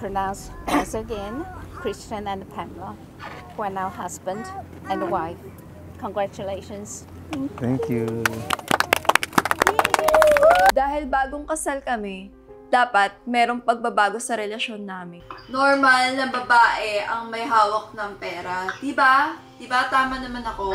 pronounce once again, Christian and Pamela, who are now husband and wife. Congratulations. Thank you. Dahil bagong kasal kami, dapat merong pagbabago sa relasyon namin. Normal na babae ang may hawak ng pera. Diba? Diba? Tama naman ako.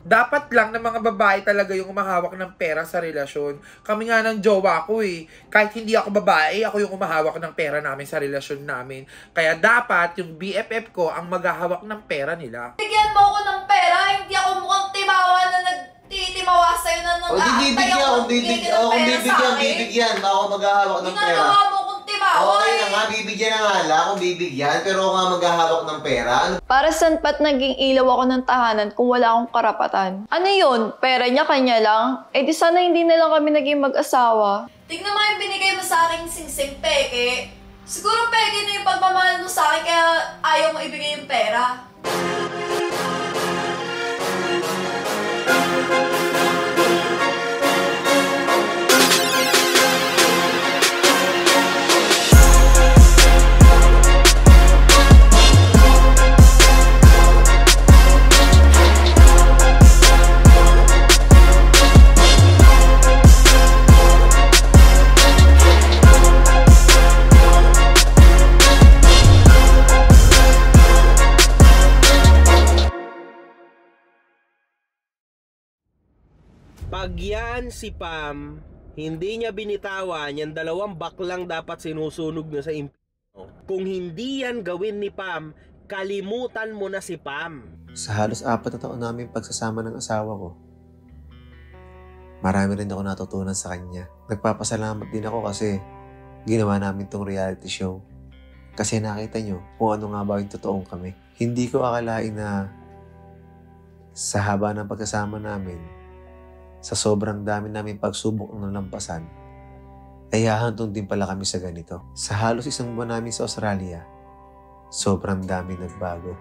Dapat lang ng mga babae talaga yung umahawak ng pera sa relasyon. Kami nga ng jowa ko eh. Kahit hindi ako babae, ako yung umahawak ng pera namin sa relasyon namin. Kaya dapat yung BFF ko ang maghahawak ng pera nila. Bigyan mo ako ng pera, hindi ako mukhang timawa na nagtitimawa sa'yo na nung bibigyan. Ako maghahawak ng pera. Ginagawa mo kung timawa Okay na nga, bibigyan na nga lang kung bibigyan, pero ako nga maghahawak ng pera. Para saan pat naging ilaw ako ng tahanan kung wala akong karapatan? Ano yun? Pera niya, kanya lang? Eh di sana hindi na lang kami naging mag-asawa. Tignan mo yung binigay mo sa aking singsing peke. Siguro peke na yung pagmamahal mo sa akin kaya ayaw mo ibigay yung pera. Pag yan si Pam, hindi niya binitawan, yan dalawang baklang dapat sinusunog na sa impyerno. Kung hindi yan gawin ni Pam, kalimutan mo na si Pam. Sa halos 4 na taon namin pagsasama ng asawa ko, marami rin ako natutunan sa kanya. Nagpapasalamat din ako kasi ginawa namin tong reality show. Kasi nakita nyo kung ano nga ba yung totoong kami. Hindi ko akalain na sa haba ng pagkasama namin, sa sobrang dami namin pagsubok ng nalampasan, ay hahantong din pala kami sa ganito. Sa halos 1 buwan namin sa Australia, sobrang dami nagbago.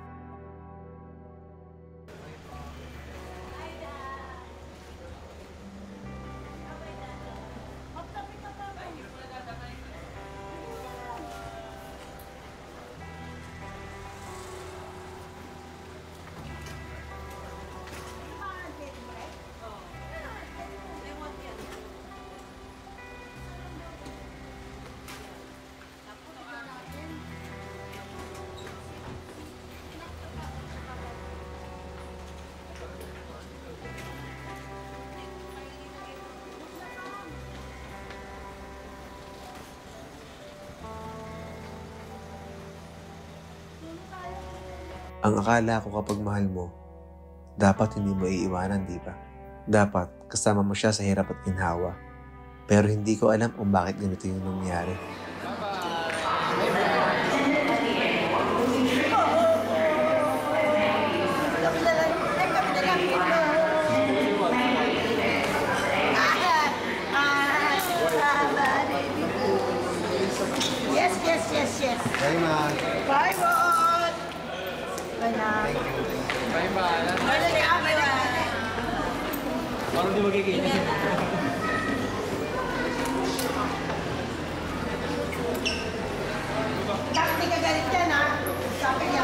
Ang akala ko kapag mahal mo, dapat hindi mo iiwanan, di ba? Dapat kasama mo siya sa hirap at ginhawa. Pero hindi ko alam kung bakit ganito yung nangyari. Yes. Bye, ma. Bye, Ron. Bye na. Bye bye. Parang di magiging. Bakit di ka galit dyan, ha? Sabi niya.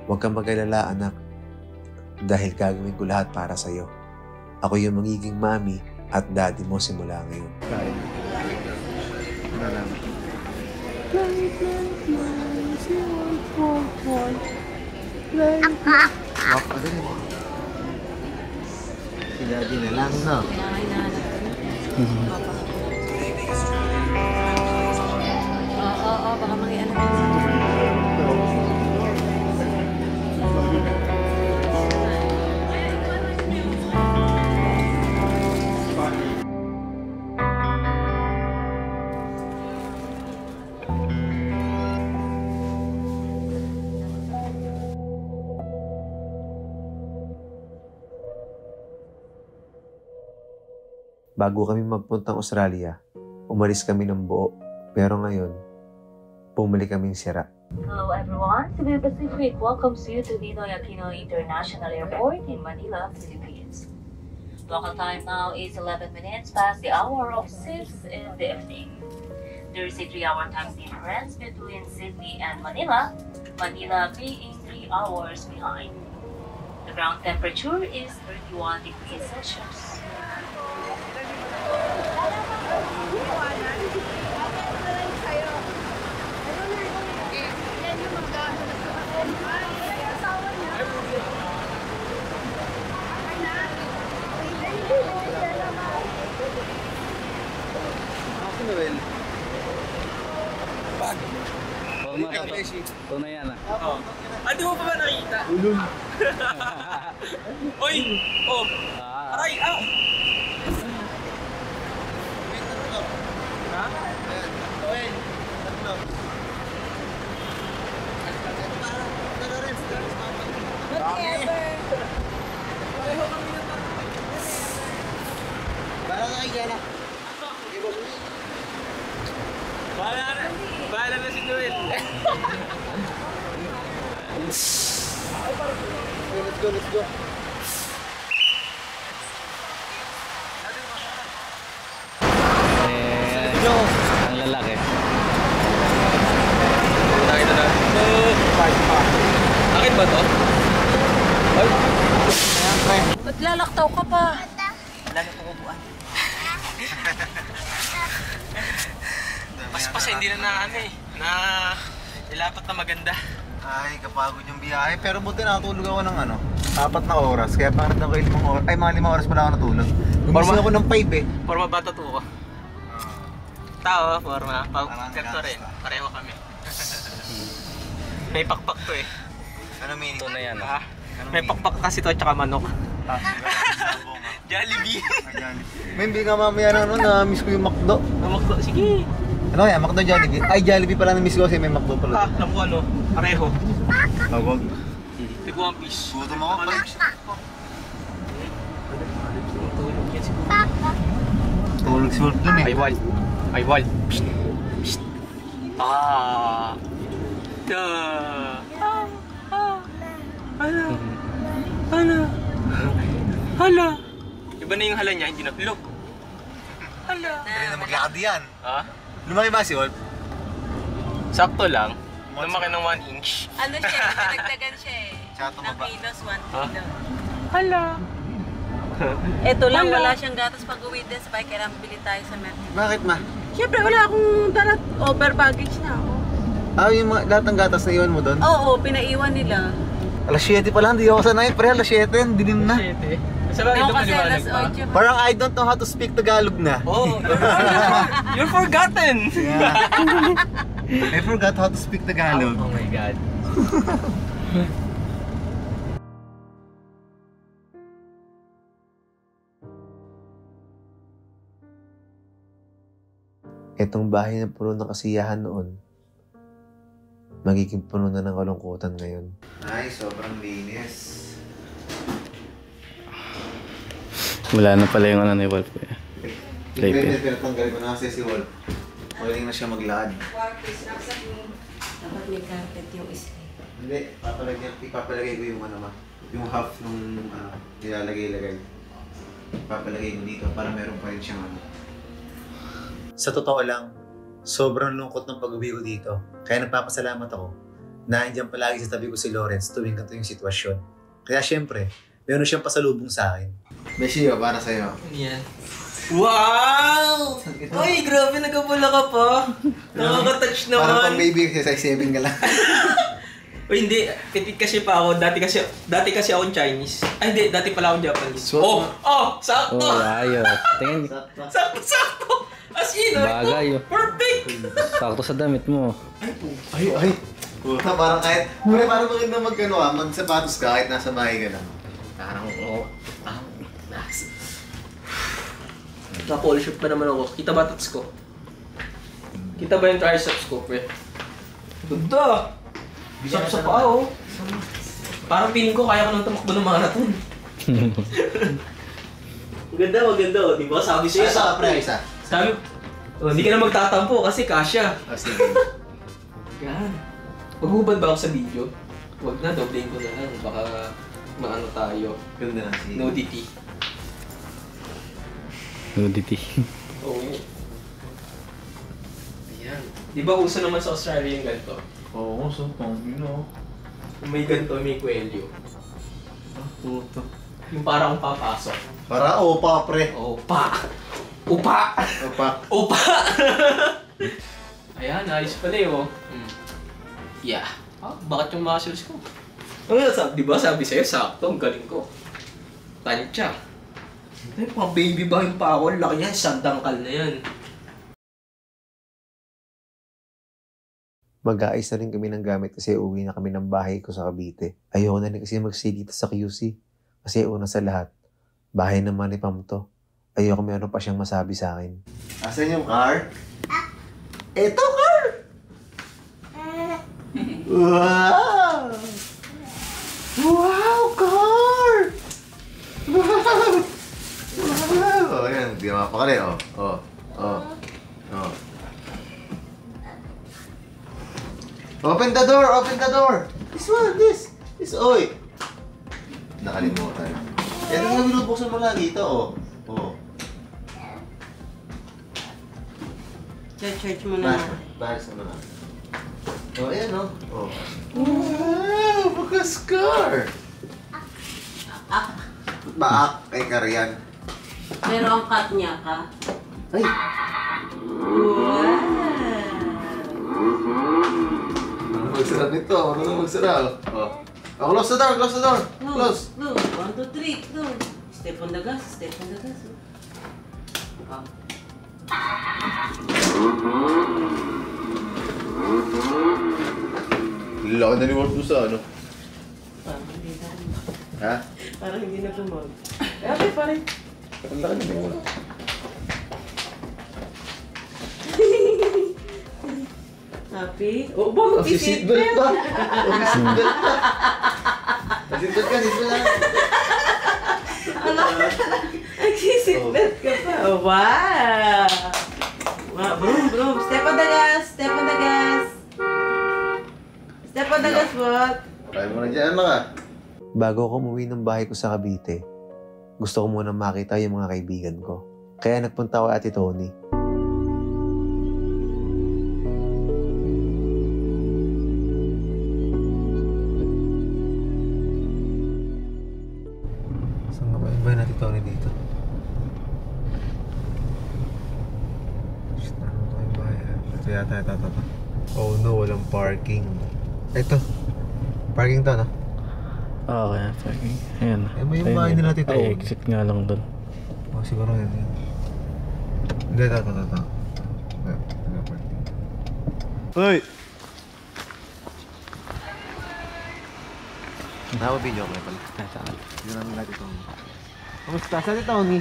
Huwag kang mag-alala, anak. Dahil gagawin ko lahat para sa'yo. Ako yung magiging mami at daddy mo simula ngayon. Walk pa rin. Si daddy na lang, no? Oo, baka mag-iano. Bago kami magpuntang Australia, umalis kami ng buo. Pero ngayon, bumalik kaming sira. Hello everyone, Cebu Pacific welcomes you to Ninoy Aquino International Airport in Manila, Philippines. Local time now is 11 minutes past the hour of 6 in the evening. There is a 3-hour time difference between Sydney and Manila, Manila being 3 hours behind. The ground temperature is 31 degrees Celsius. Noel. Bag. Tunay yan ah. Oo. Di mo pa ba nakita? Ulul. Oy! Oh! Aray! Ah! Ha? Noel. Tatlo. Bahala na si Noel. Let's go, let's go. Ang lalaki. Nakita na. Bakit ba to? Ay! Ba't lalaktaw ka pa? Wala na pong upuan. Pas hindi na ilapat na maganda. Ay, kapagod yung biyahe. Pero buti nakatulog ako ng 4 na oras. Kaya parang ako 5 oras. Ay, mga 5 oras pala ako natulog. Gumising ako ng 5 eh. Forma bata to ko. Tao, forma. Ganito rin. Pareho kami. May pakpak to eh. Ano meaning? Ito na yan ah. May pakpak kasi to tsaka manok. Jollibee. May hindi nga mamaya na-miss ko yung McDo. Makdo, sige. Ano kaya? McDo Jollibee? Ay, Jollibee pala na-miss ko kasi may McDo pala. Alam ko pareho. Tawag. Tigwa ang piece. Gutom ako pa. Tulog si Wolf dun eh. Ay, Wal. Psst. Psst. Ah. Da. Hala. Iba na yung hala niya, hindi na pilok. Hala. Hindi na maglakad yan. Ha? Lumaki ba si Wolf? Sakto lang. Lumaki ng 1 inch. Ano siya? Nagdagan siya eh. Tsaka tumaba. Ng kilos, 1 kilo. Hala. Eto lang, wala siyang gatas pag-uwi din. Sabay kailangan bili tayo sa Metro. Bakit ma? Siyempre, wala akong dalat. Over baggage na ako. Yung lahat ng gatas na iwan mo doon? Oo, pinaiwan nila. Alas 7 pala, hindi ako sanay. Pre, alas 7, dilim na. Sa bagay Ako ito kasi maliwanag alas pa. 8 pa. Parang I don't know how to speak Tagalog na. Oh, you're forgotten! Yeah. I forgot how to speak Tagalog. Oh my God. Itong bahay na puno ng kasiyahan noon, magiging puno na ng kalungkutan ngayon. Ay, sobrang linis. Wala na pala yung ni Wolf. Pero tanggalin ko na kasi si Wolf. Magaling na siya maglakad. Dapat may carpet yung isli. Hindi, ipapalagay ko yung yung half nung nilalagay-lagay. Ipapalagay ko dito para meron pa rin siyang Sa totoo lang, sobrang lungkot ng pag-uwi ko dito. Kaya nagpapasalamat ako na andyan palagi sa tabi ko si Lawrence tuwing ganito yung sitwasyon. Kaya syempre, meron siyang pasalubong sa akin. Beshio, para sa'yo. Yan. Wow! Uy, grabe, nagkapula ka pa. Nakaka-touch naman. Parang pang baby kasi size 7 ka lang. Uy, hindi. Petit kasi pa ako. Dati kasi akong Chinese. Ay, hindi. Dati pala akong Japanese. So, sakto! Oh, ayos. Tingin. Sakto! As in, Bagay, oh. Perfect! Sakto sa damit mo. Ay. Puta, parang kahit, parang maganda magsapatos ka kahit nasa bahay ka lang. Parang, na-polish up pa naman ako. Kita ba tats ko? Kita ba yung triceps ko, pre? Ganda! Bisap sa paa, oh. Parang feeling ko kaya ko nang tumakbo ng marathon. Maganda, oh. Di ba? Sabi sa'yo, Isa. Sabi, hindi ka na magtatampo kasi kasya. Sige. Yan. Maghubad ba ako sa video? Huwag na, doblein ko na lang. Baka maano tayo. Ganda na. Nudity. Nudity. Oo. Ayan. Di ba uso naman sa Australia yung ganito? Oo, so, no. Kung may ganito, may kwelyo. Puto. Yung parang papasok. Para opa, pre. Opa! Upa! Opa. Upa! Ayan, ayos pala eh, oh. Yeah. Bakit yung muscles ko? Di ba sabi sa'yo, sakto, ang galing ko. Tansya. Ay, pang baby ba yung pa ako? Laki yan, sandangkal na yan. Mag-aayos na rin kami ng gamit kasi uwi na kami ng bahay ko sa Cavite. Ayoko na rin kasi magsigita sa QC. Kasi una sa lahat, bahay naman ni Pam to. Ayoko meron pa siyang masabi sa akin. Asan yung car? Eto, car! Wow! Wow, car! Wow! Wow! Oh, yan. Hindi mapakali, oh. Oh. Oh. Oh. Open the door! Open the door! This one! This! Oy! Nakalimutan. Yan ang binubuksan mo lagi ito, oh. Oh. Church mo na. Baris mo na. Oh, ayan, oh. Oh. Wow! Bukas car! Baak kay Karian. Pero ang cut niya ka. Ay! Wow! Magsara nito. Ano magsara? Oh. Oh, close the door. Close the door. Close. Go. 1, 2, 3. Go. Step on the gas. Step on the gas. Oh. Laki na ni Wolf doon sa ano? Parang hindi na. Ha? Parang hindi na tumag. Okay, pare. Ang laki na ni Wolf. Happy? Oh, bang Seatbelt ba? Seatbelt pa. Seatbelt ka, seatbelt na. Nag-seatbelt ka pa. Oh, wow! Wow, broom. Step on the gas. Step on the gas. Step on the gas, what? Try mo na dyan, mga. Bago ako umuwi ng bahay ko sa Cavite, gusto ko muna makita yung mga kaibigan ko. Kaya nagpunta ako Ate Tony. Saan nga ba yung bahay natin Tony dito? Shit, ano ito yung bahay? Ito yata, ito. Oh no, walang parking. Ito. Parking to, no? Okay, parking. Ayan. Eh, may yung bahay nila Tito. Ay, exit nga lang doon. Oh, siguro yun. Hindi, ito. Hoy! Nakapabidyo ko pala. Hindi namin natin Tony. Kamusta? Saan si Tony?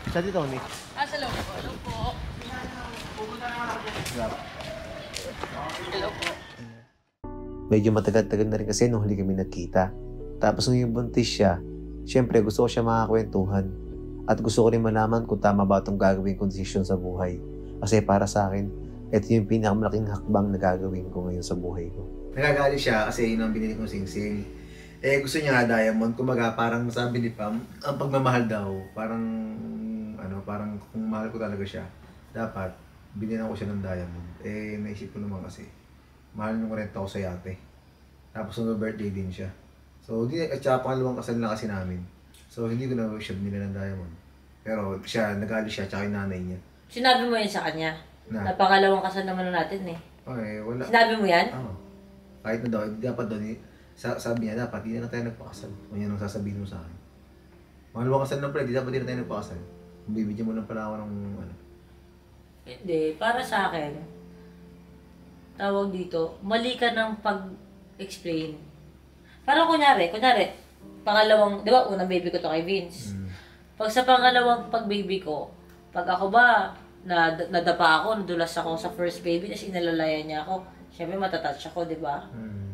Saan si Tony? Sa loob po. Hello po. Pupunta naman ako dyan. Hello po. Medyo matagal-tagal na rin kasi nung huli kami nagkita. Tapos nung yung buntis siya, syempre gusto ko siya makakwentuhan. At gusto ko rin malaman kung tama ba itong gagawin kong desisyon sa buhay. Kasi para sa akin, ito yung pinakamalaking hakbang na gagawin ko ngayon sa buhay ko. Nagagali siya kasi yun ang binili kong sing-sing. Eh gusto niya diamond, kumaga parang sabi ni Pam, ang pagmamahal daw, parang kung mahal ko talaga siya, dapat binili ko siya ng diamond. Eh naisip ko naman kasi, mahal nung renta ko sa yate. Tapos nung birthday din siya. So, at saka pangalawang kasal na kasi namin. So, hindi ko na siya binili ng diamond. Pero siya, nagali siya, tsaka yung nanay niya. Sinabi mo yan sa kanya? Na pangalawang kasal naman natin eh. Okay, wala. Sinabi mo yan? Oo. Kahit na daw, dapat daw, sabi niya, dapat, hindi na tayo nagpakasal. Kung yan ang sasabihin mo sa akin. Pangalawang kasal na pala, di dapat hindi na tayo nagpakasal. Bibigyan mo lang pala ako ng ano. Hindi, para sa akin, tawag dito, mali ka ng pag-explain. Parang kunyari, pangalawang, di ba, unang baby ko to kay Vince. Pag sa pangalawang pag-baby ko, pag ako ba, nadapa ako, nadulas ako sa first baby, tapos inalalayan niya ako, syempre matatouch ako, di ba?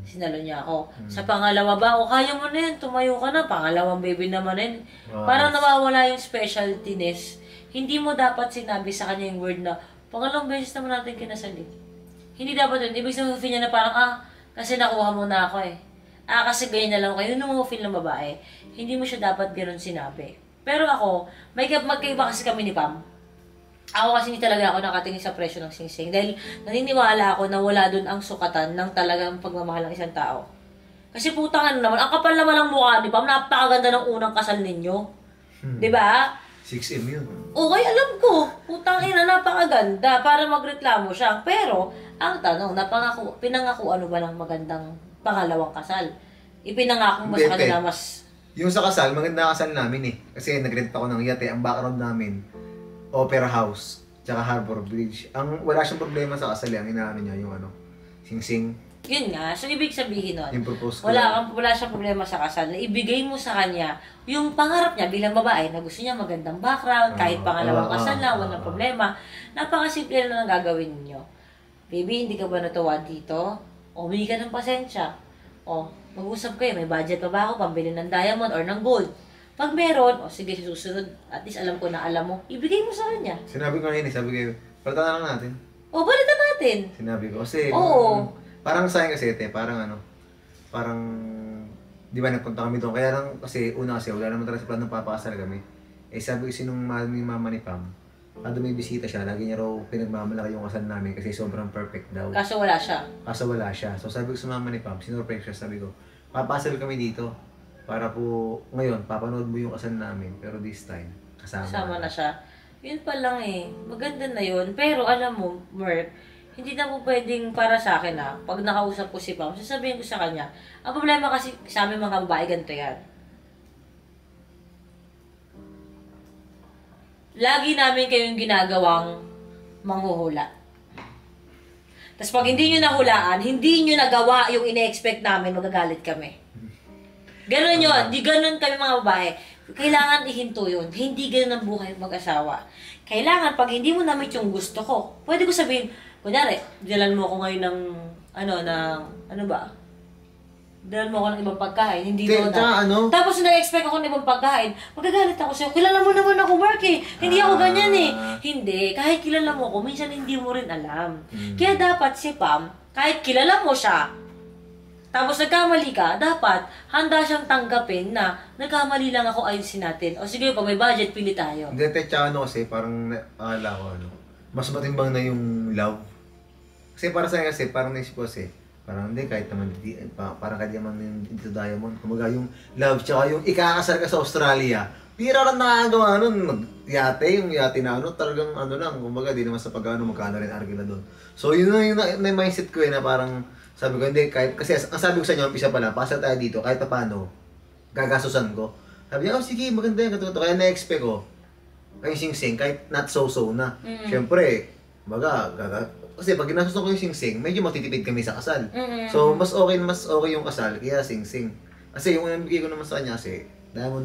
Sinalo niya ako. Sa pangalawa ba, o kaya mo na yan, tumayo ka na, pangalawang baby naman na yun. Parang nawawala yung specialtiness. Hindi mo dapat sinabi sa kanya yung word na, pangalawang beses naman natin kinasali. Hindi dapat yun. Ibig sabihin niya na parang, kasi nakuha mo na ako eh. Kasi ganyan na lang kayo. Yun ang feel ng babae. Hindi mo siya dapat gano'n sinabi. Pero ako, magkaiba kasi kami ni Pam. Ako kasi hindi talaga ako nakatingin sa presyo ng singsing dahil naniniwala ako na wala dun ang sukatan ng talagang pagmamahal ng isang tao. Kasi putang ano naman, ang kapal naman ng mukha ni Pam, napakaganda ng unang kasal ninyo. Diba? 6M yun. Okay, alam ko. Putang ina, napakaganda para magreklamo siya. Pero, ang tanong, pinangako ano ba ng magandang pangalawang kasal? Ipinangako mo sa kanila mas... Yung sa kasal, maganda kasal namin eh. Kasi nag-rent ako ng yate. Ang background namin, Opera House, tsaka Harbor Bridge. Wala siyang problema sa kasal. Ang inaano niya, yung ano, sing-sing. Yun nga. So, ibig sabihin nun, yung propose ko. Wala siyang problema sa kasal na ibigay mo sa kanya yung pangarap niya bilang babae na gusto niya magandang background, kahit pangalawang kasal lang, walang problema. Napakasimple na lang gagawin niyo. Baby, hindi ka ba natuwa dito? O, humingi ka ng pasensya. O, mag-usap kayo, may budget pa ba ako pambili ng diamond or ng gold? Pag meron, o sige, susunod, at least alam ko na alam mo, ibigay mo sa kanya. Sinabi ko ngayon sabi ko, palitan na lang natin. O, palitan natin. Sinabi ko, kasi, parang sa akin kasi, parang, di ba, nagpunta kami doon, kaya lang, kasi, una kasi, wala naman talaga sa plan ng papakasal kami. Sabi ko, sinong mama ni Pam, may bisita siya, lagi niya raw pinagmamalaki yung kasal namin kasi sobrang perfect daw. Kaso wala siya. So sabi ko sa mama ni Pam, sinurprise siya, sabi ko, papasal kami dito. Para po, ngayon, papanood mo yung kasal namin, pero this time, kasama na siya. Yun pa lang eh. Maganda na yun. Pero alam mo, Merk, hindi na po pwedeng para sa akin pag nakausap ko si Pam, sasabihin ko sa kanya, ang problema kasi sa amin mga babae, ganito yan. Lagi namin kayong ginagawang manghuhula. Tapos pag hindi nyo nahulaan, hindi nyo nagawa yung ine-expect namin, magagalit kami. Ganon yun. Di ganon kami mga babae. Kailangan ihinto yun. Hindi ganon ang buhay mag-asawa. Kailangan, pag hindi mo na-meet yung gusto ko, pwede ko sabihin, kunyari, dilan mo ako ngayon ng, dilan mo ako ng ibang pagkain, hindi mo na. Tapos na-expect ako ng ibang pagkain, magagalit ako sa'yo. Kilala mo naman ako, Mark eh. Hindi ako ganyan eh. Hindi. Kahit kilala mo ako, minsan hindi mo rin alam. Kaya dapat si Pam, kahit kilala mo siya, tapos nagkamali ka, dapat handa siyang tanggapin na nagkamali lang ako, ayusin natin. O sige, pag may budget, pili tayo. Hindi, tsaka kasi parang akala ko mas matimbang na yung love. Kasi para sa akin kasi, parang naisip ko kasi, parang hindi, kahit naman, parang kahit naman yung Into Diamond, kumaga yung love, tsaka yung ikakasal ka sa Australia, pira lang nakagawa nun, yung yate na talagang lang, kumaga, di naman sa pag-ano, magkano rin argila doon. So yun na yung mindset ko na parang, sabi ko, hindi, kasi ang sabi ko sa inyo, umpisa pala, pasal tayo dito, kahit paano, gagasusan ko. Sabi niya, sige, maganda yan, katuto. Kaya na-expect ko, kayo sing-sing, kahit not so-so na. Siyempre, kasi pag ginasusan ko yung sing-sing, medyo matitipid kami sa kasal. So, mas okay yung kasal, kaya sing-sing. Kasi yung nabigay ko naman sa kanya kasi, diamond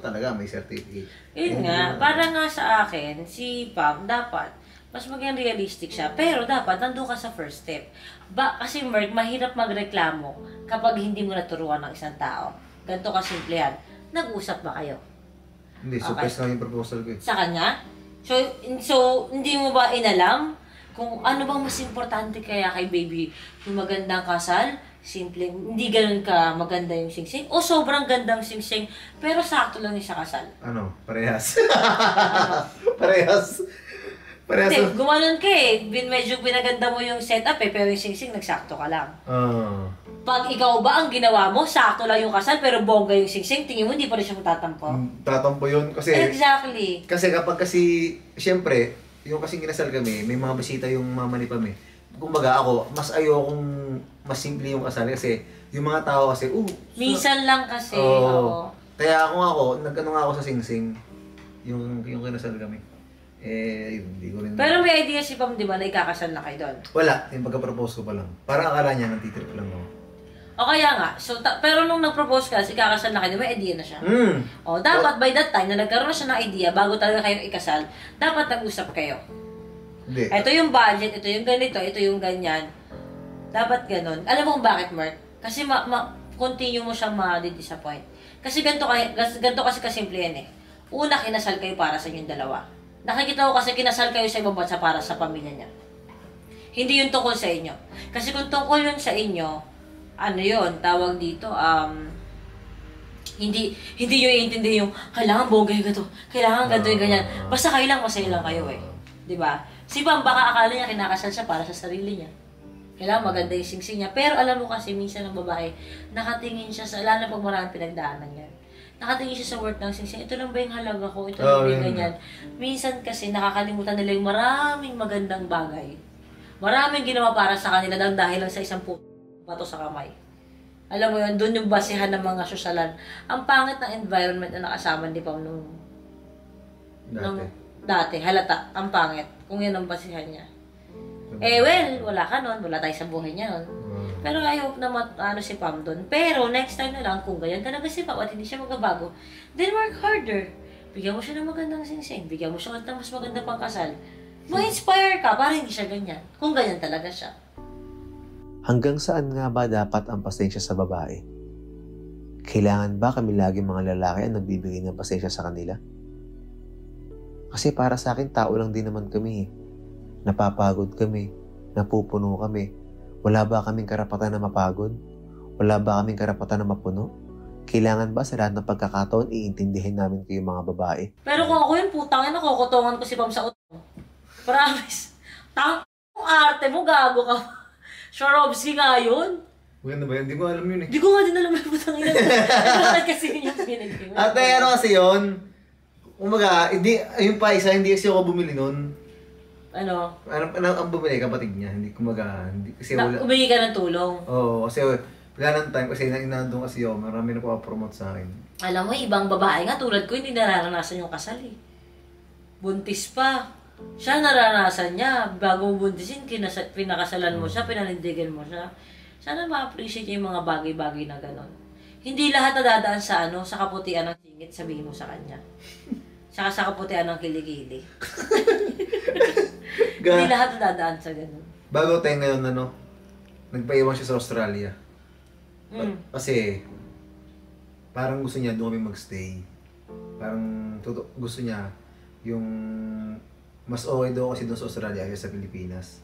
talaga, may certificate. Yun nga, para nga sa akin, si Pam, dapat, mas maging realistic siya. Pero dapat, nandun ka sa first step. Kasi Mark, mahirap magreklamo kapag hindi mo naturuan ng isang tao. Ganito kasimple yan. Nag-usap ba kayo? Hindi, surprise nga yung proposal ko eh. Sa kanya? So, hindi mo ba inalam kung ano bang mas importante kaya kay baby? Yung magandang kasal? Simple, hindi ganun ka maganda yung singsing? O sobrang gandang singsing, pero sakto lang yung sa kasal? Parehas. Parehas. Hindi, gumanon ka eh. Medyo pinaganda mo yung setup eh, pero yung singsing, nagsakto ka lang. Pag ikaw ba ang ginawa mo, sakto lang yung kasal, pero bongga yung singsing, tingin mo hindi pa rin siya matatampo? Tatampo yun kasi... Exactly. Kasi siyempre, yung kasing kinasal kami, may mga bisita yung mama ni Pam eh. Kumbaga ako, mas ayokong mas simple yung kasal kasi yung mga tao kasi, minsan lang kasi, Kaya ako, nag-ano nga ako sa singsing, yung kinasal kami. Hindi ko rin... Pero may idea si Pam, di ba, na ikakasal na kayo doon? Wala, yung pagka-propose ko pa lang. Parang akala niya, nagtitrip lang ako. O kaya nga, pero nung nag-propose ka, ikakasal na kayo, may idea na siya. O, dapat by that time, na nagkaroon na siya ng idea, bago talaga kayo ikasal, dapat nag-usap kayo. Hindi. Ito yung budget, ito yung ganito, ito yung ganyan. Dapat ganun. Alam mo kung bakit, Mark? Kasi continue mo siyang ma-disappoint. Kasi ganito kasi kasimple yan eh. Una, kinasal kayo para sa inyong dalawa. Nakikita ko kasi kinasal kayo sa ibang bansa para sa pamilya niya. Hindi yun tungkol sa inyo. Kasi kung tungkol yun sa inyo, ano yun, tawag dito, Hindi nyo iintindihin yung, kailangan bogay ka to, kailangan ganito yung ganyan. Basta kayo lang, masaya lang kayo eh. Diba? Si Pam, baka akala niya kinakasal siya para sa sarili niya. Kailangan maganda yung singsing niya. Pero alam mo kasi, minsan ng babae, nakatingin siya sa, lalo na pag maraming pinagdaanan niya. Nakatingin siya sa worth ng singsing. Ito lang ba yung halaga ko? Ito lang ba yung ganyan? Minsan kasi nakakalimutan nila yung maraming magandang bagay. Maraming ginawa para sa kanila dahil lang sa isang bato sa kamay. Alam mo yun, doon yung basehan ng mga sosyalan. Ang pangit na environment na nakasama ni Pam nung dati. Halata, ang pangit. Kung yan ang basehan niya. Wala ka nun. Wala tayo sa buhay niya nun. Pero I hope na si Pam doon. Pero next time na lang, kung ganyan talaga si Pam at hindi siya magbabago, then work harder. Bigyan mo siya ng magandang singsing. Bigyan mo siya ng mas maganda pang kasal. Ma-inspire ka para hindi siya ganyan. Kung ganyan talaga siya. Hanggang saan nga ba dapat ang pasensya sa babae? Kailangan ba kami lagi mga lalaki ang nagbibigay ng pasensya sa kanila? Kasi para sa akin, tao lang din naman kami. Napapagod kami. Napupuno kami. Wala ba kaming karapatan na mapagod? Wala ba kaming karapatan na mapuno? Kailangan ba sa lahat ng pagkakataon iintindihin namin kayo mga babae? Pero kung ako yun, putang ina, kukutungan ko si Pam sa utang. Promise. Ang arte mo, gago ka. Swarovski nga yun. Maganda ba yun? Hindi ko alam yun eh. Hindi ko nga din alam yung putang ina. Bakit kasi yun yung pinag-game? Ate, ano kasi yun? Umaga, yung pa isa, hindi kasi ako bumili nun. Ano? Ang bumili, kapatid niya. Hindi, kumaga, hindi, kasi wala. Umingi ka ng tulong? Oo, kasi wala ng time, kasi inandun kasi ako, marami na po-promote sa akin. Alam mo, ibang babae nga, tulad ko, hindi nararanasan yung kasal eh. Buntis pa. Siya naranasan niya. Bago mo buntisin, pinakasalan mo siya, pinanindigan mo siya. Sana ma-appreciate yung mga bagay-bagay na gano'n. Hindi lahat nadadaan sa sa kaputian ng singit, sabihin mo sa kanya. Saka sa kaputian ng kilikili. Hindi lahat nadadaan sa gano'n. Bago tayo ngayon, nagpaiwan siya sa Australia. Kasi, parang gusto niya doon kami magstay. Parang gusto niya yung mas okay daw kasi doon sa Australia kaysa sa Pilipinas.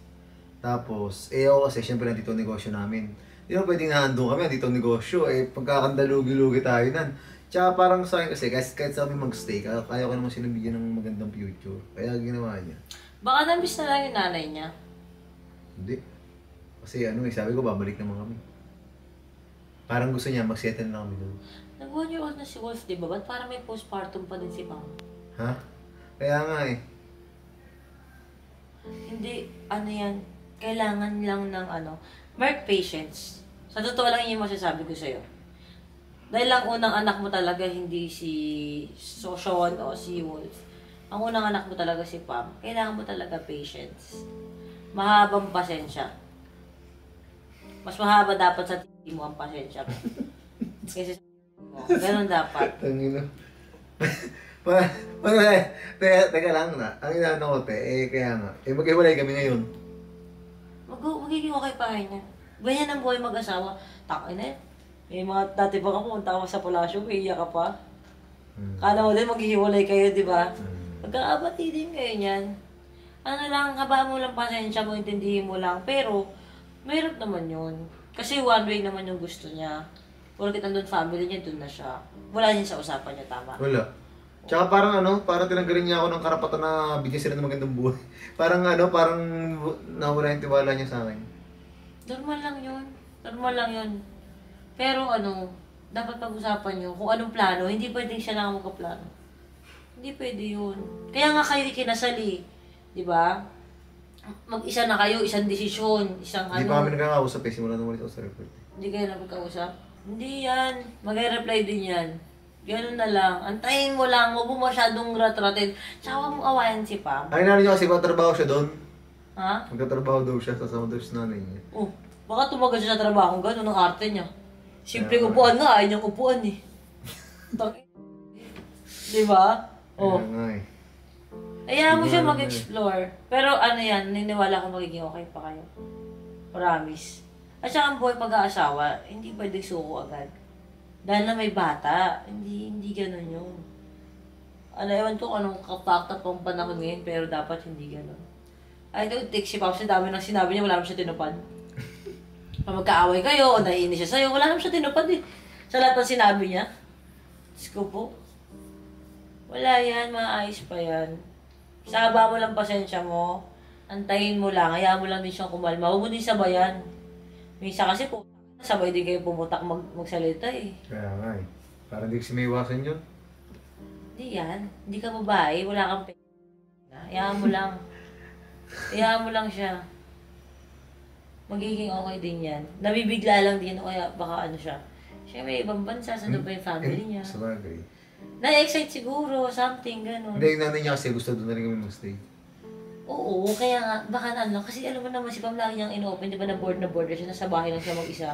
Tapos, ako kasi syempre nandito ang negosyo namin. Hindi naman pwedeng nahandong kami, nandito ang negosyo. Pagkakandalugi-lugi tayo nan. Tsaka parang sa akin kasi, kahit sa kami magstay, kaya ko naman sinabigyan ng magandang future. Kaya ginawa niya. Baka namiss na lang yung nanay niya. Hindi. Kasi sabi ko, babalik naman kami. Parang gusto niya, mag-settle na kami doon. Nag-1 year old na si Wolf, di ba? Ba't parang may postpartum pa din si Pam? Ha? Kaya nga eh. Hindi, yan, kailangan lang ng mark patience. Sa totoo lang yung masasabi ko sa'yo. Dahil ang unang anak mo talaga hindi si Sean o si Wolf. Ang unang anak mo talaga si Pam. Kailangan mo talaga patience. Mahabang pasensya. Mas mahaba dapat sa titi mo ang pasensya mo. Kasi sa mo. Ganun dapat. Tangina. Teka lang na. Ang inaano ko, kaya nga. Mag-iwalay kami ngayon. Magiging okay pa rin niya. Ganyan ang buhay mag-asawa. Takin na mga dati pa ka pumunta ka sa Palacio, iiyak ka pa. Kala mo din maghihiwalay kayo, di ba? Magkaabati din kayo niyan. Habaan mo lang pasensya mo, intindihin mo lang. Pero, mayroon naman yun. Kasi one way naman yung gusto niya. Porkit andun family niya, dun na siya. Wala niya sa usapan niya, tama? Wala. Tsaka parang parang tinanggalin niya ako ng karapatan na bigyan sila ng magandang buhay. Parang nawala yung tiwala niya sa akin. Normal lang yun. Normal lang yun. Pero dapat pag-usapan niyo kung anong plano. Hindi pwedeng siya lang magkaplano. Hindi pwede yun. Kaya nga kayo kinasali. Di ba? Mag-isa na kayo, isang desisyon, isang Hindi pa kami nagkakausap simula nung ulit sa report. Hindi kayo nagkakausap? Hindi yan. Mag-reply din yan. Ganun na lang. Antayin mo lang. Huwag mo masyadong rat-ratin. Tsaka huwag mong awayan si Pam. Ay, narin niyo kasi magtatrabaho siya doon. Ha? Magtatrabaho daw siya. Sasama daw sa nanay niya. Baka tumagal siya sa trabaho. Ganun ang arte niya. Simple upuan nga. Ayaw niyang upuan eh. Diba? Kaya nga eh. Ayaw mo siya mag-explore. Pero niniwala ko magiging okay pa kayo. Promise. At saka ang buhay pag-aasawa, hindi pwedeng suko agad. Dahil na may bata, hindi ganun yun. Ewan ko anong kapakta pang panahon ngayon, pero dapat hindi ganun. I don't think si Pops, dami nang sinabi niya, wala naman siya tinupad. Pag magkaaway kayo, o naiinis siya sa'yo, wala naman siya tinupad eh. Sa lahat ng sinabi niya. Diyos ko po. Wala yan, maayos pa yan. Saba mo lang pasensya mo. Antayin mo lang, hayaan mo lang din siyang kumalma. Huwag mo din sabayan. Minsan kasi po, sabay din kayo pumutak magsalita eh. Kaya nga eh. Parang di kasi may iwasan yun. Hindi yan. Hindi ka babae, wala kang hayaan mo lang. Hayaan mo lang siya. Magiging okay din yan. Nabibigla lang din o kaya baka ano siya. Siya may ibang bansa, sa Dubai yung family niya. Sabagay. Na-excite siguro, something, gano'n. Hindi, yung nanay niya kasi gusto doon na rin kami mag-stay. Oo, kaya nga, baka ano, kasi alam mo naman si Pam lagi niyang in-open, di ba na board siya, nasa bahay lang siya mag-isa.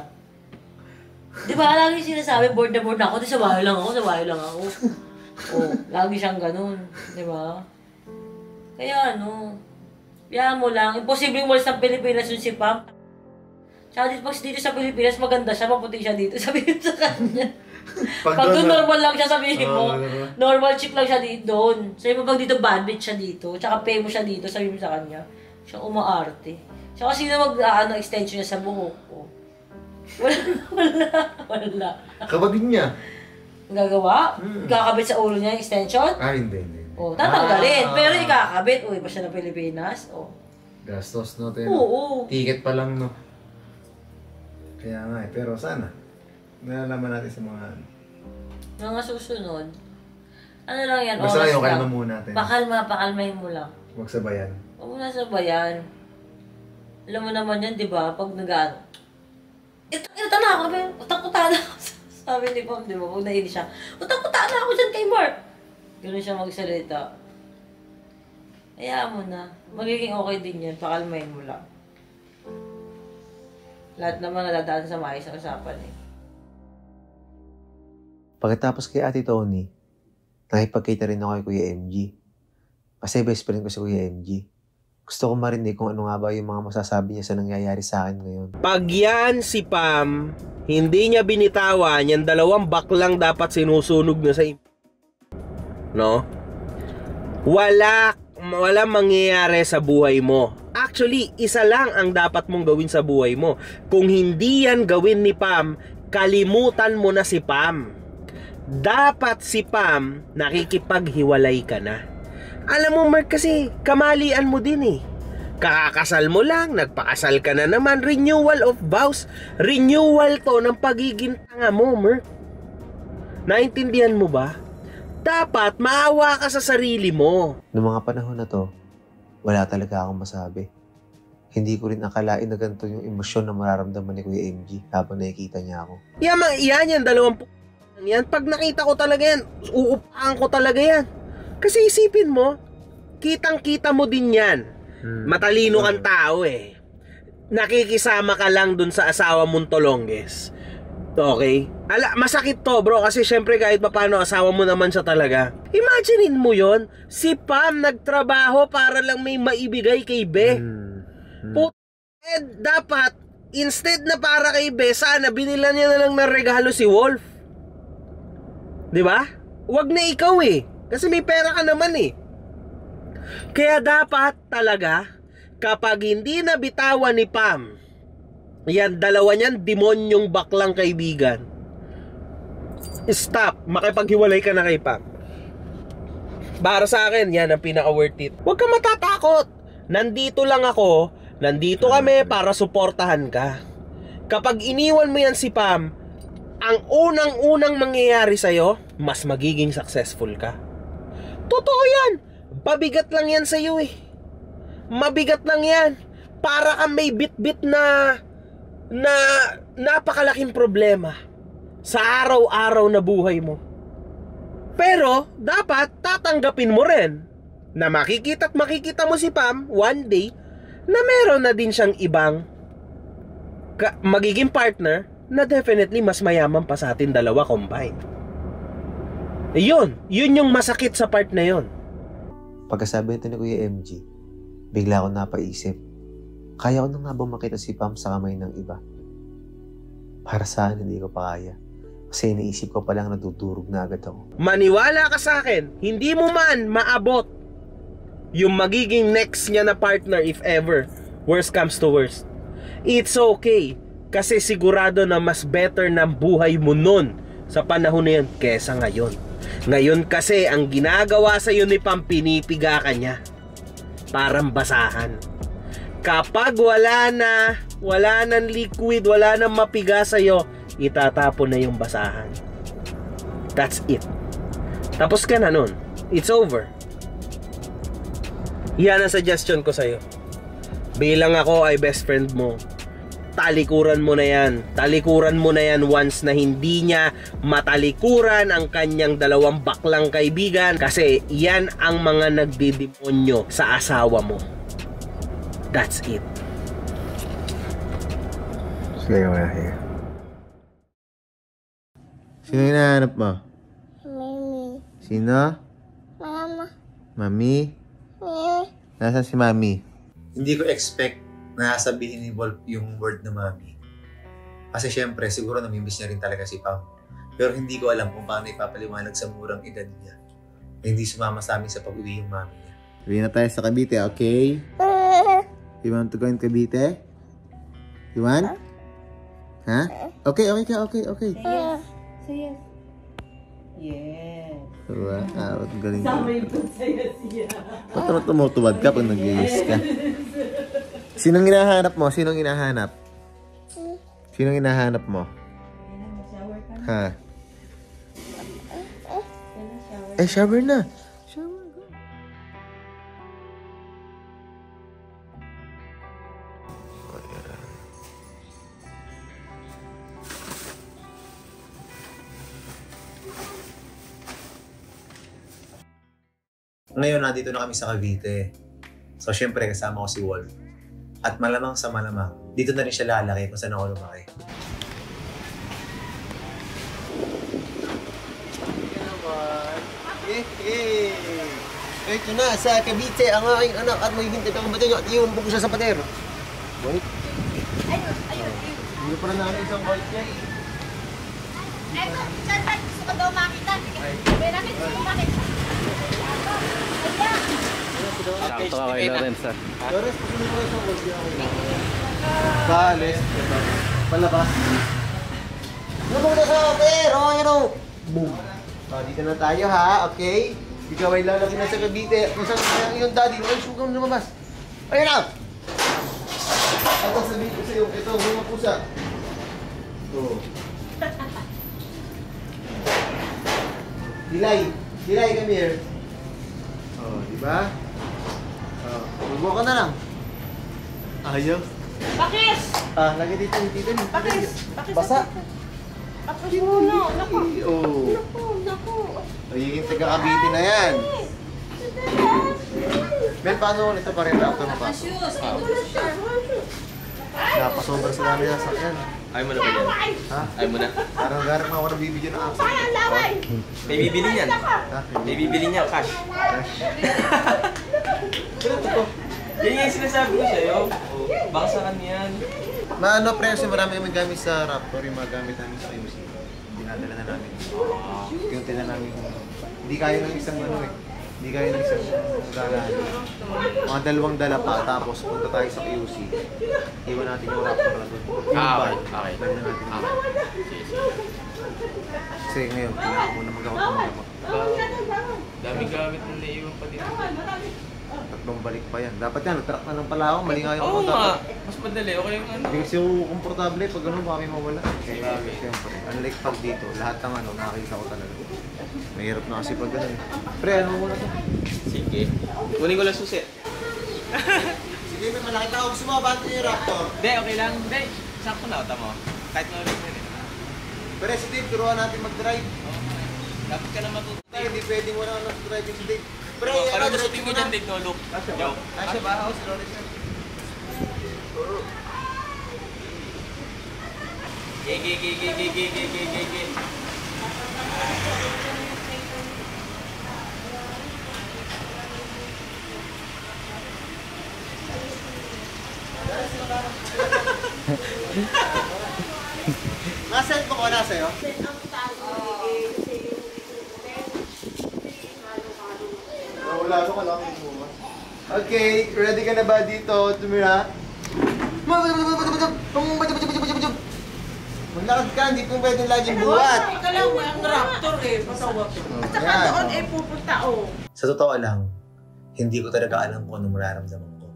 Di ba, lagi sinasabi, board na ako, di sa bahay lang ako. Oo, lagi siyang ganun, di ba? Kaya ano, kaya mo lang, imposibleng walis ng Pilipinas yun si Pam. Tsaka dito sa Pilipinas, maganda siya, maputi siya dito, sabihin sa kanya. Pag doon normal lang siya, sabihin mo. Normal chick lang siya dito doon. Sabi mo pag dito bad bitch siya dito, tsaka pay mo siya dito, sabi mo sa kanya. Siya umaarte. Siya kasi na extension niya sa buhok ko. Wala. Kapatid niya? Gagawa? Kakabit sa ulo niya yung extension? Hindi. O, tatanggalin. Pero ikakabit. Uy, pa siya ng Pilipinas? O. Gastos, no? Oo. Ticket pa lang, no? Kaya nga eh. Pero sana, nalalaman natin sa mga susunod. Ano lang yan, basta oras yung lang. kalma muna natin. Pakalmahin mo lang. Huwag sabayan. Huwag mo na sabayan. Alam mo naman yan, di ba? Pag nag-ano, ito na ako, utak-utak na ako. Sabi ni Pam, di ba? Pag nainis siya, utak-utak na ako dyan kay Mark. Ganun siya magsalita. Hayaan mo na. Magiging okay din yan. Pakalmahin mo lang. Lahat naman nadadaan sa maayos na usapan eh. Pagkatapos kay Ate Tony, nakipagkita rin ako kay Kuya MG. Kasi best friend ko si Kuya MG. Gusto ko marinig kung ano nga ba yung mga masasabi niya sa nangyayari sa akin ngayon. Pag yan si Pam, hindi niya binitawan, yan dalawang baklang dapat sinusunog na sa no? Wala mangyayari sa buhay mo. Actually, isa lang ang dapat mong gawin sa buhay mo. Kung hindi yan gawin ni Pam, kalimutan mo na si Pam. Dapat si Pam, nakikipaghiwalay ka na. Alam mo, Mark, kasi kamalian mo din eh. Kakakasal mo lang, nagpakasal ka na naman, renewal of vows. Renewal to ng pagiging tanga mo, Mark. Naintindihan mo ba? Dapat maawa ka sa sarili mo. Noong mga panahon na to, wala talaga akong masabi. Hindi ko rin akalain na ganito yung emosyon na mararamdaman ni Kuya MG habang nakikita niya ako. Yan, dalawang yan. Pag nakita ko talaga yan, uupahan ko talaga yan. Kasi isipin mo, kitang-kita mo din yan. Matalino kang tao eh. Nakikisama ka lang dun sa asawa mong tolongges. Okay? Masakit to bro, kasi syempre kahit paano asawa mo naman siya talaga. Imaginein mo yon, si Pam nagtrabaho para lang may maibigay kay Be. Dapat, instead na para kay Be, sana binilan niya na lang ng regalo si Wolf. Diba? Wag na ikaw eh. Kasi may pera ka naman eh. Kaya dapat talaga, kapag hindi na bitawan ni Pam, yan, dalawa niyan, demonyong baklang kaibigan, stop, makipaghiwalay ka na kay Pam. Para sa akin, yan ang pinaka-worth it. Huwag ka matatakot. Nandito lang ako, nandito kami para suportahan ka. Kapag iniwan mo yan si Pam, ang unang-unang mangyayari sa'yo, mas magiging successful ka. Totoo yan. Pabigat lang yan sa'yo eh. Mabigat lang yan. Para kang may bit-bit na napakalaking problema sa araw-araw na buhay mo. Pero, dapat tatanggapin mo rin na makikita mo si Pam one day na meron na din siyang ibang magiging partner na definitely mas mayaman pa sa atin dalawa combined. Yun yung masakit sa part na yun. Pagkasabi nito ni Kuya MG, bigla ako napaisip, kaya ko na nga bang makita si Pam sa kamay ng iba? Para saan hindi ko pa kaya? Kasi iniisip ko palang nadudurog na agad ako. Maniwala ka sa akin, hindi mo man maabot yung magiging next niya na partner if ever worst comes to worst. It's okay, kasi sigurado na mas better ng buhay mo nun sa panahon na yun kesa ngayon. Ngayon kasi ang ginagawa sa iyo ni Pam, pinipiga ka niya. Parang basahan. Kapag wala nang liquid, wala nang mapiga sa iyo, itatapon na yung basahan. That's it. Tapos ka na nun. It's over. Yan ang suggestion ko sa'yo. Bilang ako ay best friend mo, talikuran mo na yan. Talikuran mo na yan once na hindi niya matalikuran ang kanyang dalawang baklang kaibigan. Kasi yan ang mga nagdidemonyo sa asawa mo. That's it. Sige, here. Sino hinahanap mo? Mami. Sino? Mama. Mami? Nasaan si Mami? Hindi ko expect na sabihin ni Wolf yung word na Mami. Kasi syempre, siguro namimiss niya rin talaga si Pam. Pero hindi ko alam kung paano ipapaliwanag sa murang edad niya na hindi sumama sa amin sa pag-uwi yung Mami niya. Sabihin na tayo sa Cavite, okay? You want to go in Cavite? You want? Ha? Okay. Say yes. Yes. Wow, galing. Sama yung pagsaya siya. Ba't naman tumutuwad ka pag nag-yes ka? Sinong hinahanap mo? Sinong hinahanap? Sinong hinahanap mo? Ha? Shower na. Ngayon, nandito na kami sa Cavite. So, syempre, kasama ko si Wolf. At malamang sa malamang, dito na rin siya lalaki kung saan ako lumaki. Ito na, sa Cavite, ang aking anak at may hintay pang batay at iyon po ko siya sa pader. Boy? Ayun. Hindi pa na namin isang boy niya eh. Eto, saan gusto ko daw makita. May nakit gusto ko makita. Sakto ka kay Lawrence, ha? Lawrence, pasunod mo isang boy niya ako. Kalis. Palabas. Lumong na sa pader. O, yun o. Boom. Dito na tayo ha, okay? Ikaw ay lalaki na sa Cavite. Kung saan yung daddy, ay sugang lumabas. Ayun na! At ang sabihin ko sa'yo, ito, mga pusa. Ito. Dilay, come here. Diba? Huwag ka na lang. Ayaw. Bakis! Lagi dito. Bakis! Basa. Bakis muna. Naku. Naku. Magiging taga-Cavite na yan. Ben, paano ito pa rin after mo pa? Napasobra sila namin sa sakyan. Ayaw mo na ba yan? Ha? Ayaw mo na? Parang garap na ako nabibigyan ng aso. May bibili niyan. May bibili niya, cash. Yan yung sinasabi ko sa'yo. Baka sa kanya yan. Maano, presyo, marami kami gamit sa Raptor, yung mga gamit namin sa IMC. Dinadala na namin. Yung tina namin. Hindi kaya ng isang Hindi kaya ng isang galaan. Mga dalawang dala pa, tapos punta tayo sa QC. Iwan natin yung Raptor na doon. Okay. Dala natin. Kasi ngayon, kailangan ko na mag-ako. Dami gamit na naiwan pa dito. Tatlong balik pa yan. Dapat yan, nag-track na lang pala ako. Mali nga yung Oo nga. Mas madali. Okay yung ano. Hindi kasi yung komportable pag gano'n baka may mawala. Kaya siyempre, unlike pag dito, lahat ng nakakita ko talaga. Mahirap na kasi pag gano'n. Pre, ano muna to? Sige. Kunin ko lang susi. Sige, may malaki tao. Gusto mo, abanto yung Raptor. Hindi, okay lang. Hindi. Sakto na, tama. Kahit na ulit na rin. Pero si Dave, turuan natin mag-drive. Dapat ka na matuto. Hindi pwedeng wala ka nag-driving si Dave. Pre, parang gustutin ko dyan, Dave, no? Look. Asya ba? Ako si Lawrence yan. Gigi. Nasaan mo ko na sa'yo? Wala ko lang yung okay, ready ka na ba dito, Tumira? Maglakad ka, hindi po pwede laging buhat. Ika lang, ang raptor eh. Pasawap. At saka doon eh pupunta Sa totoo lang, hindi ko talaga alam kung anong mararamdaman ko.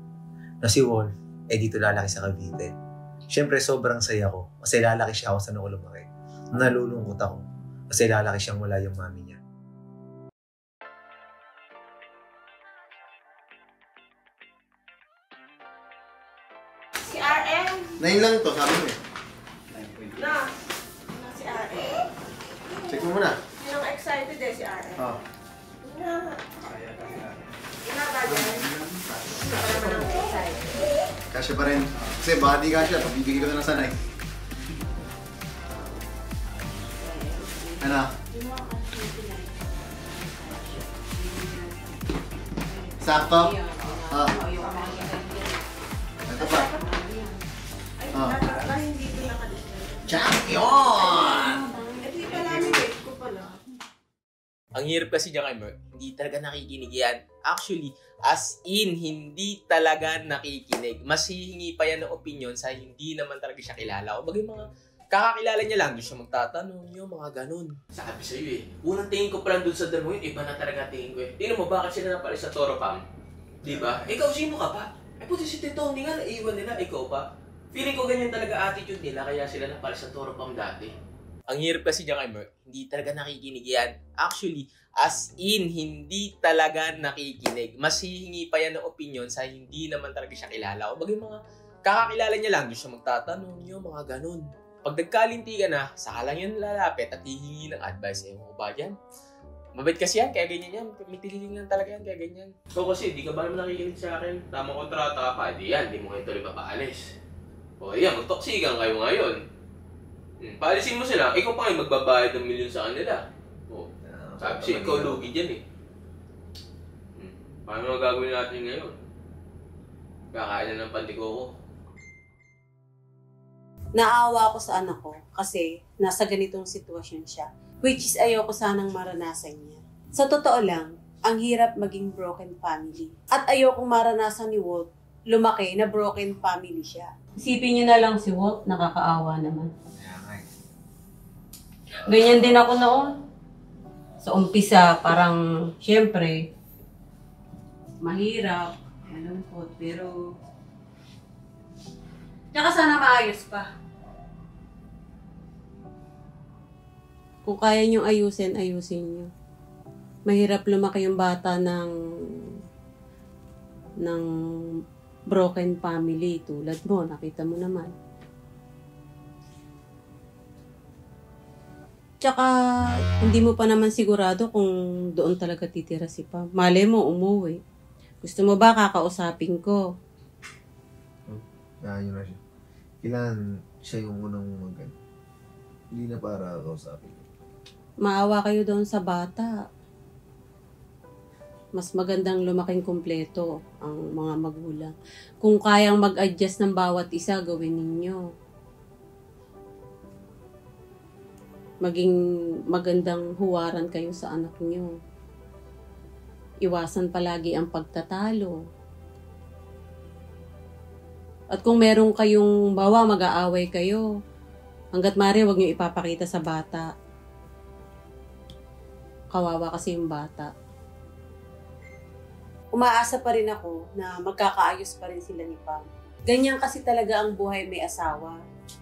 Na si Wolf, dito lalaki sa Cavite. Siyempre, sobrang saya ko. Kasi lalaki siya ako sa ako lumaki. Nalulungkot ako. Kasi lalaki siyang wala yung mami niya. Si RM. 9 lang to, sabi mo eh. Na si RM. Check mo muna. Yung excited eh si RM. Oh. Na ba dyan? Kasya pa rin. Kasi baka di kasya, pabibigay ko na lang sanay. Ano? Sakto? Ah. Ito pa. Ah. Champion! Hindi pa namin wait ko pala. Ang hirap kasi dyan kay Merc, hindi talaga nakikinig yan. Actually, as in, hindi talaga nakikinig. Mas hihingi pa yan ng opinion sa hindi naman talaga siya kilala. O bagay mga kakakilala niya lang, doon siya magtatanong, yung mga ganun. Sabi sa'yo eh, unang tingin ko pa lang doon sa dalawa yun, iba na talaga tingin ko eh. Tingnan mo, bakit sila napalis sa Toro Pam? Diba? Ikaw, sino ka pa? Puti si Tito, hindi nga naiwan nila, ikaw pa. Feeling ko ganyan talaga attitude nila, kaya sila napalis sa Toro Pam dati. Ang hirap kasi dyan kay Merc, hindi talaga nakikinig yan. Actually, as in, hindi talaga nakikinig. Mas hihingi pa yan ng opinion sa hindi naman talaga siya kilala. O bagay mga kakakilala niya lang, doon siya magtatanong, yung mga ganun. Pag nagkalintigan na, saka lang yun lalapit at hihingi ng advice. Ewan ko ba yan? Mabait kasi yan, kaya ganyan yan. Mitiling lang talaga yan, kaya ganyan. So kasi, di ka ba naman nakikinig sa akin? Tamang kontrata ka pa, di yan, di mo kayo tuloy papaalis. O yan, magtoksikan kayo ngayon. Paalisin mo sila, ikaw pa kayo magbabayad ng milyon sa kanila. O, sabi siya, ikaw lugi dyan eh. Paano magagawin natin ngayon? Kakain na ng pandikoko. Naawa ako sa anak ko kasi nasa ganitong sitwasyon siya. Which is ayoko sanang maranasan niya. Sa totoo lang, ang hirap maging broken family. At ayokong maranasan ni Walt lumaki na broken family siya. Isipin niyo na lang si Walt, nakakaawa naman. Ganyan din ako noon. Sa umpisa, parang, syempre, mahirap, malungkot, pero tsaka sana maayos pa. Kung kaya niyong ayusin, ayusin niyo. Mahirap lumaki yung bata ng broken family tulad mo, nakita mo naman. Tsaka, hindi mo pa naman sigurado kung doon talaga titira si Pam. Malay mo, umuwi. Gusto mo ba kakausapin ko? Yun na siya. Kailangan siya yung unang mag Hindi na para kausapin. Maawa kayo doon sa bata. Mas magandang lumaking kumpleto ang mga magulang. Kung kayang mag-adjust ng bawat isa, gawin ninyo. Maging magandang huwaran kayo sa anak niyo. Iwasan palagi ang pagtatalo. At kung meron kayong bawa, mag-aaway kayo. Hanggat maaari, huwag niyo ipapakita sa bata. Kawawa kasi yung bata. Umaasa pa rin ako na magkakaayos pa rin sila ni Pam. Ganyan kasi talaga ang buhay may asawa.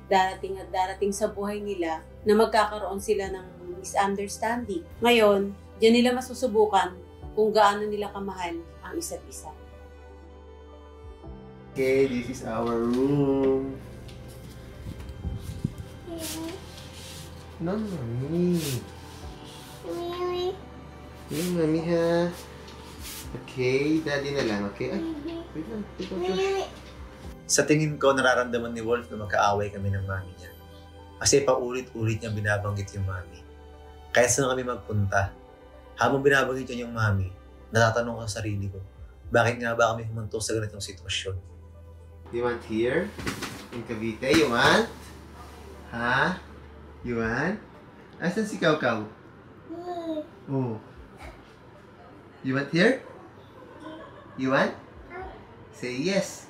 Darating at darating sa buhay nila na magkakaroon sila ng misunderstanding. Ngayon, diyan nila masusubukan kung gaano nila kamahal ang isa't isa. Okay, this is our room. No, Mami. Hey, Mami ha. Okay, Daddy na lang, okay? Ay, wait lang. Sa tingin ko, nararamdaman ni Wolf na magkaaway kami ng mami niya. Kasi paulit-ulit niya binabanggit yung mami. Kaya saan kami magpunta, habang binabanggit niya yung mami, natatanong ko sa sarili ko, bakit nga ba kami humuntok sa ganitong sitwasyon? You want here? In Cavite? You want? Ha? You want? Asan si Kao Kao? Oh. You want here? You want? Say yes.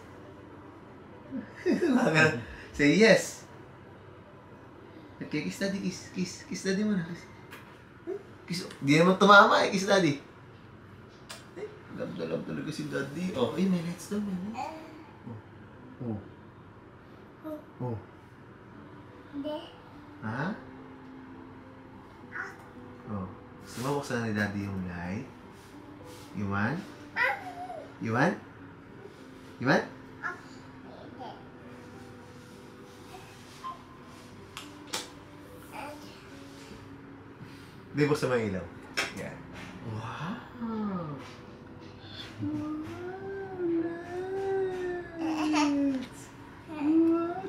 Say yes. Okay, kiss daddy, kiss. Kiss daddy muna. Kiss. Di naman tumama eh, kiss daddy. Love na love talaga si daddy. Oh, ay, may lights daw, may lights. Oh. Ha? Oh. Gusto mo buksan ni daddy yung light? You want? You want? You want? Hindi, buksan mo yung ilaw. Yan. Wow!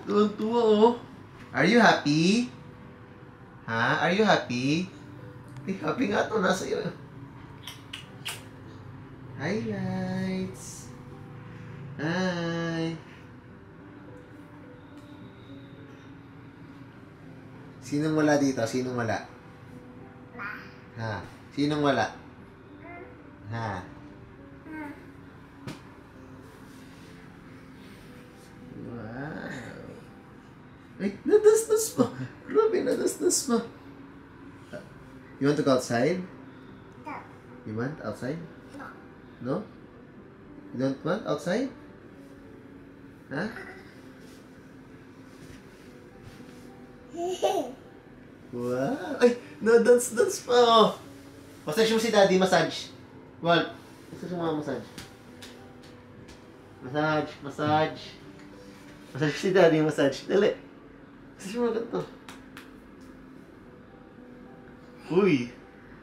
Tuwan-tuwa, oh. Are you happy? Ha? Are you happy? Happy nga ito. Nasa iyo. Highlights. Hi. Sinong wala dito? Sinong wala? Ha? Sinong wala? Ha? Wow. Ay, nadasdas pa. Grabe, nadasdas pa. You want to go outside? No. You want outside? No. No? You don't want outside? Huh? Wow! Ay! Na-dance-dance pa! Oh. Massage mo si daddy, massage. Wal, massage mo massage. Massage, massage. Massage si daddy, massage. Dali. Massage mo agad to. Uy!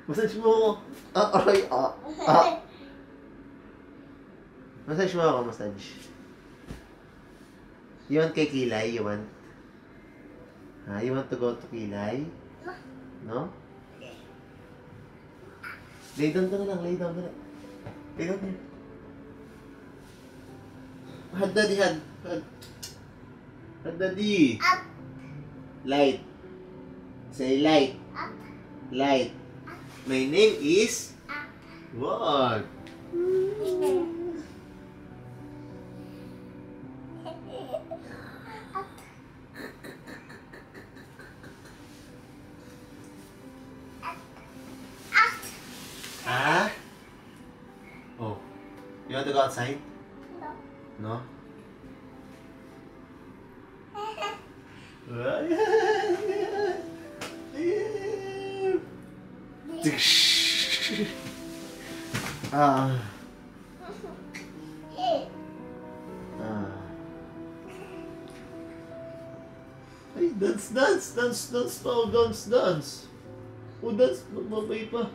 Massage mo ako. Aray, Massage mo ako, massage. You want kay Kilay? You want? Ha? You want to go to Kilay? No? Lay down ka na lang, lay down ka na. Lay down ka na. Had daddy, had. Had daddy. Up. Light. Say light. Up. Light. My name is? What? Ah? Oh. You want to go outside? No. No? Ay, dance pa, oh, dance. Oh, dance, magbabay pa.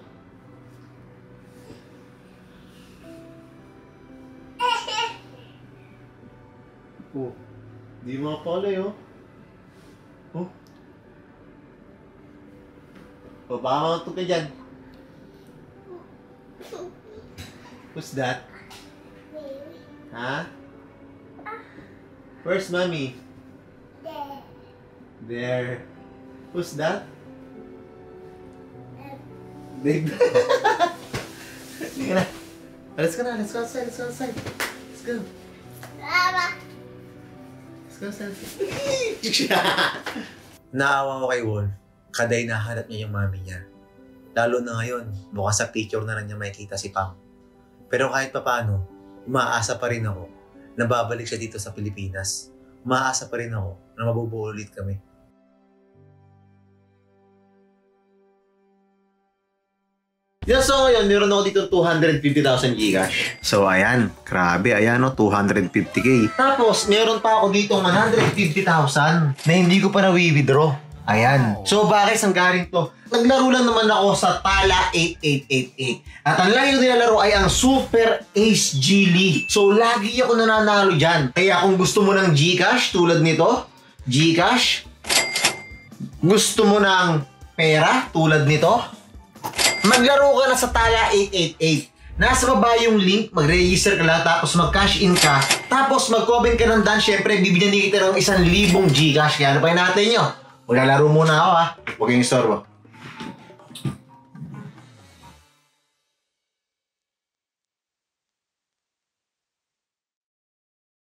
Oh, di mapalay, oh. Oh. Oh, baka matutog ka dyan. Who's that? Huh? Where's mommy? There. Who's that? Big. Sige na. Let's go outside. Let's go. Naawa ko kay Won. Kaday nahanap niya yung mami niya. Lalo na ngayon, mukhang sa picture na lang niya makikita si Pam. Pero kahit papaano, umaasa pa rin ako na babalik siya dito sa Pilipinas. Umaasa pa rin ako na mabubuo ulit kami. Yeah, so ngayon, meron ako dito 250,000 Gcash. So ayan, grabe, ayan o, 250k. Tapos, meron pa ako dito 150,000 na hindi ko pa na-withdraw. Ayan. So bakit saan galing to? Naglaro lang naman ako sa Tala 8888. At ang lagi ko nilalaro ay ang Super Ace G League. So lagi ako nananalo dyan. Kaya kung gusto mo ng Gcash tulad nito, Gcash, gusto mo ng pera tulad nito, maglaro ka na sa Tala 888. Nasa baba yung link, mag-register ka lang, tapos mag-cash in ka, tapos mag-comment ka ng dance, syempre bibigyan din kita ng 1,000 Gcash. Kaya ano pa natin nyo? Maglalaro muna ako ha. Huwag kayong istorbo.